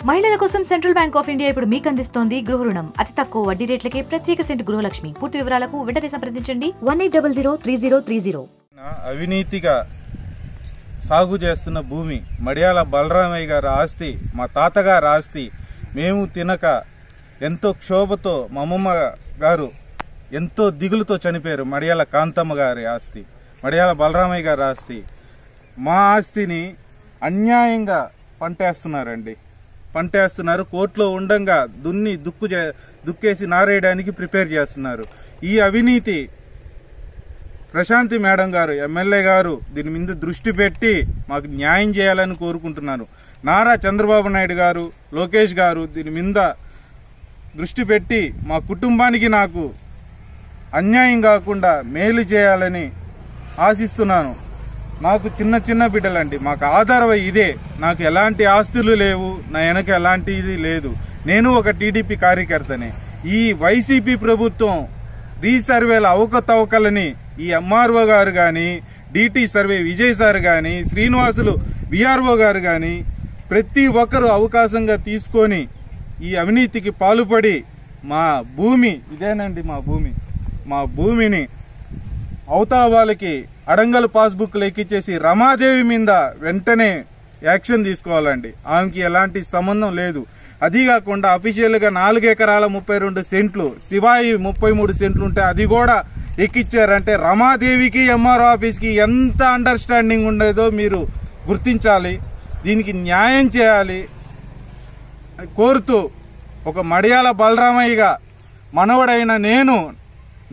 మహిళల కోసం central bank of India ఇప్పుడు మీకు అందిస్తోంది గృహ రుణం. అతి తక్కువ వడ్డీ రేట్లకే ప్రత్యేక సెంటు గృహలక్ష్మి. పూర్తి వివరాలకు వెంటనే సంప్రదించండి 18003030. అవినీతిగా సాగు చేస్తున్న భూమి మడియాల బలరామయ్య గారి ఆస్తి, మా తాతగారి ఆస్తి. మేము తినక ఎంతో క్షోభతో మా అమ్మమ్మ గారు ఎంతో దిగులుతో చనిపోయారు. మడియాల కాంతమ్మ గారి ఆస్తి, మడియాల బలరామయ్య గారి ఆస్తి. మా ఆస్తిని అన్యాయంగా పంటేస్తున్నారు. కోర్టులో ఉండంగా దుక్కేసి నారేయడానికి ప్రిపేర్ చేస్తున్నారు. ఈ అవినీతి ప్రశాంతి మేడం గారు, ఎమ్మెల్యే గారు దీని మీద దృష్టి పెట్టి మాకు న్యాయం చేయాలని కోరుకుంటున్నారు. నారా చంద్రబాబు నాయుడు గారు, లోకేష్ గారు దీని మీద దృష్టి పెట్టి మా కుటుంబానికి నాకు అన్యాయం కాకుండా మేలు చేయాలని ఆశిస్తున్నాను. నాకు చిన్న బిడ్డలండి, మాకు ఆధారం ఇదే. నాకు ఎలాంటి ఆస్తులు లేవు, నా వెనక ఎలాంటిది లేదు. నేను ఒక టీడీపీ కార్యకర్తనే. ఈ వైసీపీ ప్రభుత్వం రీసర్వేల అవకతవకలని ఈ ఎంఆర్ఓ గారు గాని, డిటి సర్వే విజయ్ సార్ గాని, శ్రీనివాసులు విఆర్ఓ గారు గాని ప్రతి ఒక్కరూ అవకాశంగా తీసుకొని ఈ అవినీతికి పాల్పడి మా భూమి ఇదేనండి, మా భూమిని అవతల వాళ్ళకి అడంగల్ పాస్బుక్లు ఎక్కిచ్చేసి రమాదేవి మీద వెంటనే యాక్షన్ తీసుకోవాలండి. ఆమెకి ఎలాంటి సంబంధం లేదు. అది కాకుండా అఫీషియల్ గా 4 ఎకరాల 32 సెంట్లు, శివాయి 33 సెంట్లు ఉంటే అది కూడా ఎక్కిచ్చారంటే రమాదేవికి ఎంఆర్ఓ ఆఫీస్ కి ఎంత అండర్స్టాండింగ్ ఉండేదో మీరు గుర్తించాలి. దీనికి న్యాయం చేయాలి కోరుతూ ఒక మడియాల బలరామయ్యగా మనవడైన నేను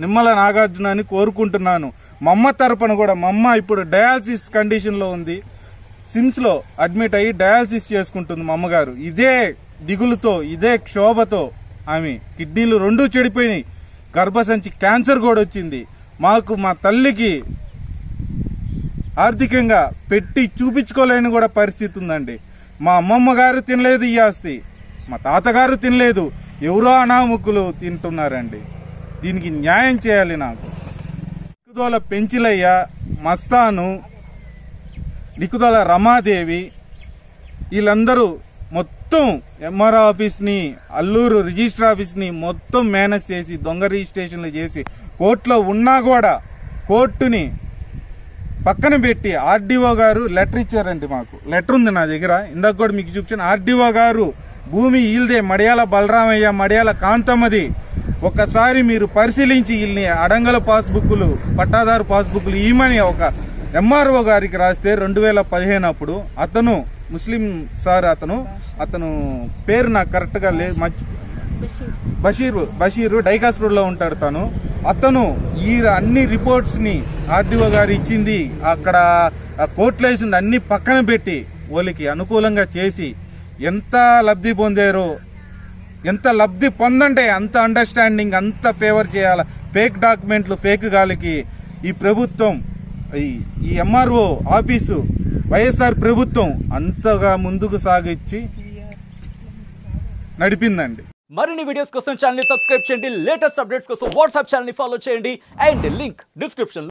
నిమ్మల నాగార్జున అని కోరుకుంటున్నాను. మా అమ్మ తరపున కూడా, మా అమ్మ ఇప్పుడు డయాలసిస్ కండిషన్ లో ఉంది. సిమ్స్ లో అడ్మిట్ అయ్యి డయాలసిస్ చేసుకుంటుంది మా అమ్మగారు. ఇదే దిగులుతో, ఇదే క్షోభతో ఆమె కిడ్నీలు 2 చెడిపోయినాయి. గర్భసంచి క్యాన్సర్ కూడా వచ్చింది. మాకు మా తల్లికి ఆర్థికంగా పెట్టి చూపించుకోలేని కూడా పరిస్థితి ఉందండి. మా అమ్మమ్మ గారు తినలేదు ఈ ఆస్తి, మా తాతగారు తినలేదు, ఎవరో అనాముకులు తింటున్నారండి. దీనికి న్యాయం చేయాలి. నాకు నికుదోల పెంచిలయ్య, మస్తాను, నికుదోల రమాదేవి వీళ్ళందరూ మొత్తం ఎంఆర్ఓ ఆఫీస్ని, అల్లూరు రిజిస్టర్ ఆఫీస్ని మొత్తం మేనేజ్ చేసి దొంగ రిజిస్ట్రేషన్లు చేసి కోర్టులో ఉన్నా కూడా కోర్టుని పక్కన పెట్టి ఆర్డీఓ గారు లెటర్ ఇచ్చారండి. మాకు లెటర్ ఉంది నా దగ్గర, ఇందాక కూడా మీకు చూపించాను. ఆర్డీఓ గారు భూమి ఈల్దే మడియాల బలరామయ్య, మడియాల కాంతమ్మది, ఒక్కసారి మీరు పరిశీలించి వీళ్ళని అడంగల పాస్బుక్లు, పట్టాదారు పాస్బుక్లు ఇవ్వమని ఒక ఎంఆర్ఓ గారికి రాస్తే 2015 అప్పుడు అతను ముస్లిం సార్, అతను పేరు నాకు కరెక్ట్ గా లేదు, బషీర్ డైకాస్ రోడ్ లో ఉంటాడు. అతను ఈ అన్ని రిపోర్ట్స్ ని ఆర్డీఓ గారు ఇచ్చింది అక్కడ కోర్టులో వేసింది అన్ని పక్కన పెట్టి వాళ్ళకి అనుకూలంగా చేసి ఎంత లబ్ధి పొందారో, ఎంత లబ్ధి పొందంటే అంత అండర్స్టాండింగ్, అంత ఫేవర్ చేయాల. ఫేక్ డాక్యుమెంట్లు, ఫేక్ గాలికి ఈ ప్రభుత్వం, ఈ ఎంఆర్ఓ ఆఫీసు, వైఎస్ఆర్ ప్రభుత్వం అంతగా ముందుకు సాగించి నడిపిందండి. మరిన్ని వీడియోస్ కోసం ఛానల్ ని సబ్స్క్రైబ్ చేయండి. లేటెస్ట్ అప్డేట్స్ కోసం వాట్సాప్ ఛానల్ ని ఫాలో చేయండి. And link description